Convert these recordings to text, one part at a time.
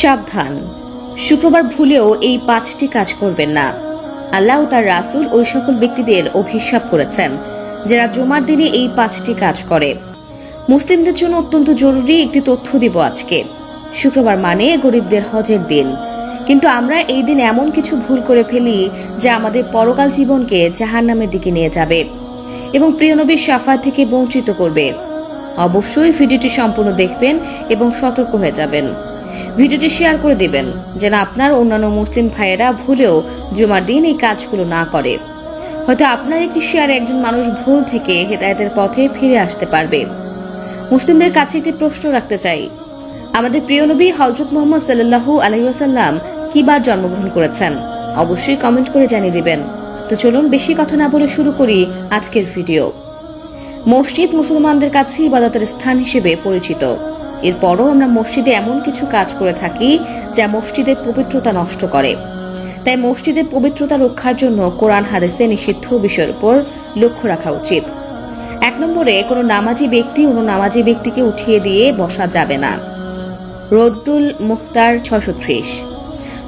সাবধান, শুক্রবার ভুলেও এই 5টি কাজ করবেন না। আল্লাহ ও তার রাসূল ওই সকল ব্যক্তিদের অভিশাপ করেছেন যারা জুমার দিনে এই 5টি কাজ করে। মুসলিমদের জন্য অত্যন্ত জরুরি একটি তথ্য দিব আজকে। শুক্রবার মানে গরিবদের হজের দিন, কিন্তু আমরা এই দিন এমন কিছু ভুল করে ফেলি যা আমাদের পরকাল জীবনকে জাহান্নামের দিকে নিয়ে যাবে এবং প্রিয় নবীর শাফাত থেকে বঞ্চিত করবে। অবশ্যই ভিডিওটি সম্পূর্ণ দেখবেন এবং সতর্ক হয়ে যাবেন। ভিডিওটি শেয়ার করে দিবেন যেন আপনার অন্যান্য মুসলিম ভাইয়েরা ভুলেও জুমার দিন এই কাজগুলো না করে। হয়তো আপনার একটি শেয়ারে একজন মানুষ ভুল থেকে হেদায়েতের পথে ফিরে আসতে পারবে। মুসলিমদের কাছে একটি প্রশ্ন রাখতে চাই, আমাদের প্রিয় নবী হযরত মুহাম্মদ সাল্লাল্লাহু আলাইহি ওয়াসাল্লাম কি বার জন্মগ্রহণ করেছেন? অবশ্যই কমেন্ট করে জানিয়ে দিবেন। তো চলুন বেশি কথা না বলে শুরু করি আজকের ভিডিও। মসজিদ মুসলমানদের কাছে ইবাদতের স্থান হিসেবে পরিচিত। এরপরও আমরা মসজিদে এমন কিছু কাজ করে থাকি যা মসজিদের পবিত্রতা নষ্ট করে। তাই মসজিদের পবিত্রতা রক্ষার জন্য কোরআন হাদিসে নিষিদ্ধ বিষয়ের উপর লক্ষ্য রাখা উচিত। 1 নম্বরে, কোনো নামাজি ব্যক্তি অন্য নামাজি ব্যক্তিকে উঠিয়ে দিয়ে বসা যাবে না। রদ্দুল মুখতার 630।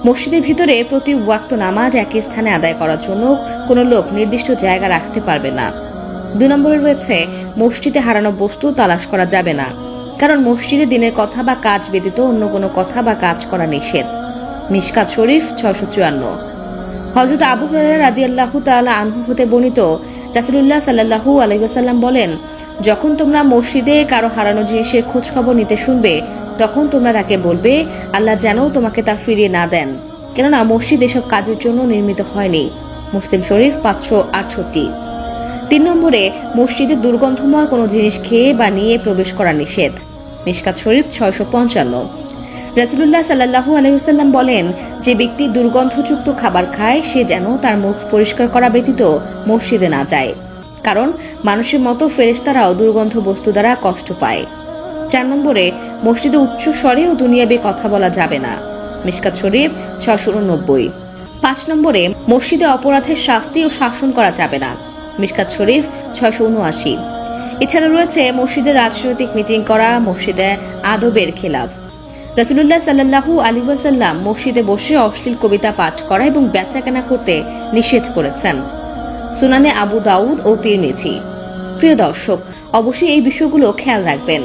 মসজিদের ভিতরে প্রতি ওয়াক্ত নামাজ একই স্থানে আদায় করার জন্য কোনো লোক নির্দিষ্ট জায়গা রাখতে পারবে না। 2 নম্বরে রয়েছে, মসজিদে হারানো বস্তু তালাশ করা যাবে না, কারণ মসজিদে দিনের কথা বা কাজ ব্যতীত অন্য কোনো কথা বা কাজ করা নিষেধ। মিশকাত শরীফ 654। হযরত আবু হুরায়রা রাদিয়াল্লাহু তাআলা আনহু হতে বর্ণিত, রাসূলুল্লাহ সাল্লাল্লাহু আলাইহি ওয়াসাল্লাম বলেন, যখন তোমরা মসজিদে কারো হারানো জিনিসের খোঁজ খবর নিতে শুনবে, তখন তোমরা তাকে বলবে আল্লাহ যেন তোমাকে তা ফিরিয়ে না দেন, কেননা মসজিদ এসব কাজের জন্য নির্মিত হয়নি। মুসলিম শরীফ 568। 3 নম্বরে, মসজিদে দুর্গন্ধময় কোনো জিনিস খেয়ে বা নিয়ে প্রবেশ করা নিষেধ। মিশকাত শরীফ 655। রাসূলুল্লাহ সাল্লাল্লাহু আলাইহি ওয়াসাল্লাম বলেন, যে ব্যক্তি দুর্গন্ধযুক্ত খাবার খায় সে যেন তার মুখ পরিষ্কার করা ব্যতীত মসজিদে না যায়, কারণ মানুষের মতো ফেরেশতারাও দুর্গন্ধ বস্তু দ্বারা কষ্ট পায়। 4 নম্বরে, মসজিদে উচ্চ স্বরে ও দুনিয়াবি কথা বলা যাবে না। মিশকাত শরীফ 689। 5 নম্বরে, মসজিদে অপরাধের শাস্তি ও শাসন করা যাবে না। মিশকাত শরীফ 679। এছাড়া রয়েছে মসজিদে রাজনৈতিক মিটিং করা, মসজিদে আদবের খেলাফ। রাসূলুল্লাহ সাল্লাল্লাহু আলাইহি ওয়াসাল্লাম মসজিদে বসে অশ্লীল কবিতা পাঠ করা এবং বেচাকেনা করতে নিষেধ করেছেন। সুনানে আবু দাউদ ও তিরমিজি। প্রিয় দর্শক, অবশ্যই এই বিষয়গুলো খেয়াল রাখবেন।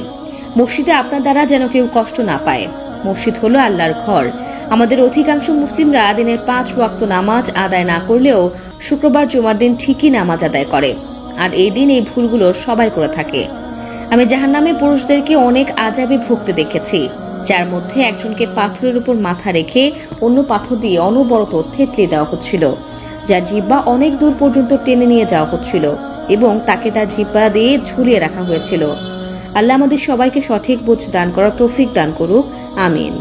মসজিদে আপনার দ্বারা যেন কেউ কষ্ট না পায়। মসজিদ হলো আল্লাহর ঘর। আমাদের অধিকাংশ মুসলিমরা দিনের 5 ওয়াক্ত নামাজ আদায় না করলেও শুক্রবার জুমার দিন ঠিকই নামাজ আদায় করে, আর এই দিন এই ভুলগুলো সবাই করে থাকে। আমি জাহান্নামে পুরুষদেরকে অনেক আযাবে ভুগতে দেখেছি, যার মধ্যে একজনকে পাথরের উপর মাথা রেখে অন্য পাথর দিয়ে অনবরত থেতলে দেওয়া হচ্ছিল, যার জিহ্বা অনেক দূর পর্যন্ত টেনে নিয়ে যাওয়া হচ্ছিল এবং তাকে তার জিহ্বা দিয়ে ঝুলিয়ে রাখা হয়েছিল। আল্লাহ আমাদের সবাইকে সঠিক বুঝ দান করার তৌফিক দান করুক। আমিন।